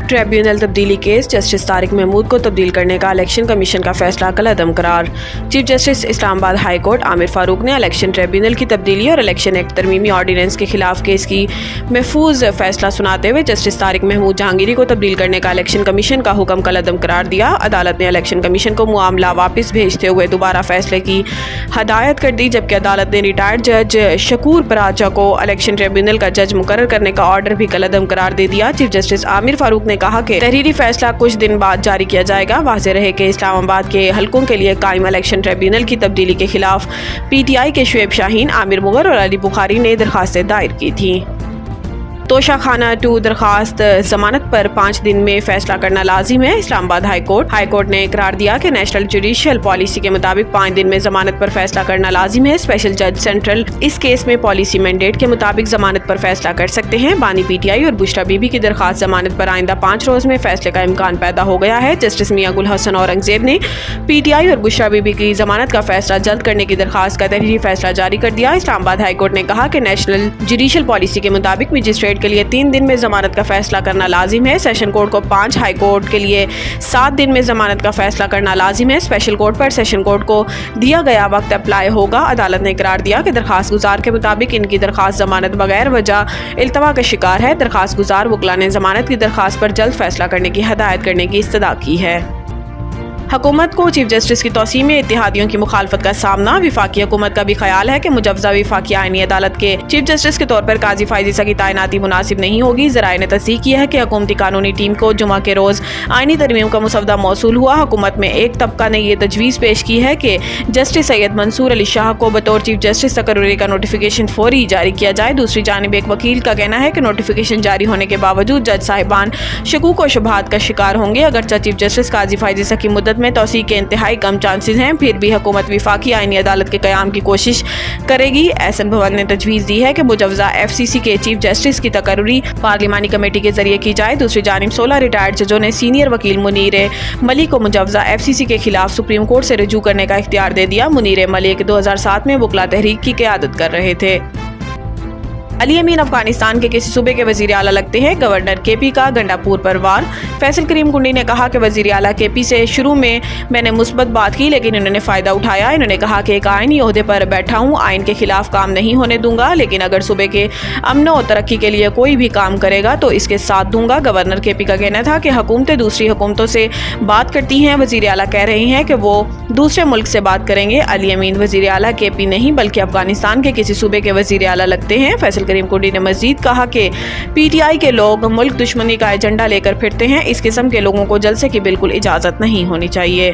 Tribunal तब्दीली case justice Tariq Mahmood को तब्दील करने का इलेक्शन कमीशन का फैसला कलअदम करार। Chief justice Islamabad high court Aamir Farooq ने इलेक्शन ट्रिब्यूनल की तब्दीली और इलेक्शन एक्ट तरमीमी ऑर्डिनेंस के खिलाफ केस की महफूज फैसला सुनाते हुए जस्टिस तारिक महमूद जहांगीरी को तब्दील करने का इलेक्शन कमीशन का हुक्म कलअदम करार दिया। अदालत ने इलेक्शन कमीशन को मामला वापस भेजते हुए दोबारा फैसले की हदायत कर दी, जबकि अदालत ने रिटायर्ड जज शकूर पराचा को इलेक्शन ट्रिब्यूनल का जज मुकर्रर करने का ऑर्डर भी कलअदम करार दे दिया। चीफ जस्टिस आमिर फारूक ने कहा कि तहरीरी फैसला कुछ दिन बाद जारी किया जाएगा। वाज़ेह रहे कि इस्लामाबाद के हलकों के लिए कायम इलेक्शन ट्रिब्यूनल की तब्दीली के खिलाफ PTI के शुएब शाहीन, आमिर मुगर और अली बुखारी ने दरखास्तें दायर की थी। तोशाखाना 2 दरखास्त जमानत पर 5 दिन में फैसला करना लाजिम है। इस्लामाबाद हाई कोर्ट ने करार दिया कि नेशनल जुडिशियल पॉलिसी के मुताबिक 5 दिन में जमानत पर फैसला करना लाजिम है। स्पेशल जज सेंट्रल इस केस में पॉलिसी मैंडेट के मुताबिक जमानत पर फैसला कर सकते हैं। बानी PTI और बुशरा बीबी की दरखास्त जमानत पर आइंदा 5 रोज में फैसले का इम्कान पैदा हो गया है। जस्टिस मियां गुल हसन औरंगजेब ने PTI और बुशरा बीबी की जमानत का फैसला जल्द करने की दरखास्त का तहरीरी फैसला जारी कर दिया। इस्लामाबाद हाई कोर्ट ने कहा कि नेशनल जुडिशियल पॉलिसी के मुताबिक मजिस्ट्रेट के लिए 3 दिन में जमानत का फैसला करना लाजिम है। सेशन कोर्ट को 5, हाई कोर्ट के लिए 7 दिन में जमानत का फैसला करना लाजिम है। स्पेशल कोर्ट पर सेशन कोर्ट को दिया गया वक्त अप्लाई होगा। अदालत ने करार दिया कि दरखास्त गुजार के मुताबिक इनकी दरखास्त जमानत बगैर वजह इल्तवा का शिकार है। दरखास्त गुजार वकला ने जमानत की दरखास्त पर जल्द फैसला करने की हदायत करने की इस्तदा की है। हुकूमत को चीफ जस्टिस की तौसीह में इत्तेहादियों की मुखालफत का सामना। वफाकी हुकूमत का भी ख्याल है कि मुजव्वजा वफाकी आईनी अदालत के चीफ जस्टिस के तौर पर काजी फाइज ईसा की तैनाती मुनासिब नहीं होगी। ज़राए ने तस्दीक की है कि हुकूमती कानूनी टीम को जुमा के रोज़ आईनी तरमीम का मुसवदा मौसूल हुआ। हुकूमत में एक तबका ने यह तजवीज़ पेश की है कि जस्टिस सैयद मंसूर अली शाह को बतौर चीफ जस्टिस तकर्री का नोटिफिकेशन फौरी जारी किया जाए। दूसरी जानिब एक वकील का कहना है कि नोटिफिकेशन जारी होने के बावजूद जज साहिबान शकूक व शुबहात का शिकार होंगे। अगरचे चीफ जस्टिस काजी फाइज ईसा की मुद्दत में तौसीह के इंतहाई कम चांसेस हैं, फिर भी हुकूमत वफाकी आईनी अदालत के क़याम की कोशिश करेगी। एहसन भवन ने तजवीज़ दी है कि मुजव्वजा FCC के चीफ जस्टिस की तकर्री पार्लिमानी कमेटी के जरिए की जाए। दूसरी जानिब 16 रिटायर्ड जजों ने सीनियर वकील मुनीर मलिक को मुजव्वजा FCC के खिलाफ सुप्रीम कोर्ट से रजू करने का इख्तियार दे दिया। मुनीर मलिक 2007 में वकला तहरीक की क़यादत कर रहे थे। अली अमीन अफगानिस्तान के किसी सूबे के वज़ीर आला लगते हैं। गवर्नर KP का गंडापुर पर वार। फैसल करीम कुंडी ने कहा कि वज़ीर आला KP से शुरू में मैंने मुस्बत बात की, लेकिन इन्होंने फ़ायदा उठाया। इन्होंने कहा कि एक आइनी ओहदे पर बैठा हूँ, आइन के खिलाफ काम नहीं होने दूंगा, लेकिन अगर सूबे के अमन और तरक्की के लिए कोई भी काम करेगा तो इसके साथ दूंगा। गवर्नर KP का कहना था कि हुकूमतें दूसरी हुकूमतों से बात करती हैं, वज़ीर आला कह रहे हैं कि वो दूसरे मुल्क से बात करेंगे। अली अमीन वज़ीर आला KP नहीं बल्कि अफगानिस्तान के किसी सूबे के वज़ीर आला लगते हैं। फैसल करीम कुंडी ने मजीद कहा कि PTI के लोग मुल्क दुश्मनी का एजेंडा लेकर फिरते हैं। इस किस्म के लोगों को जलसे की बिल्कुल इजाज़त नहीं होनी चाहिए।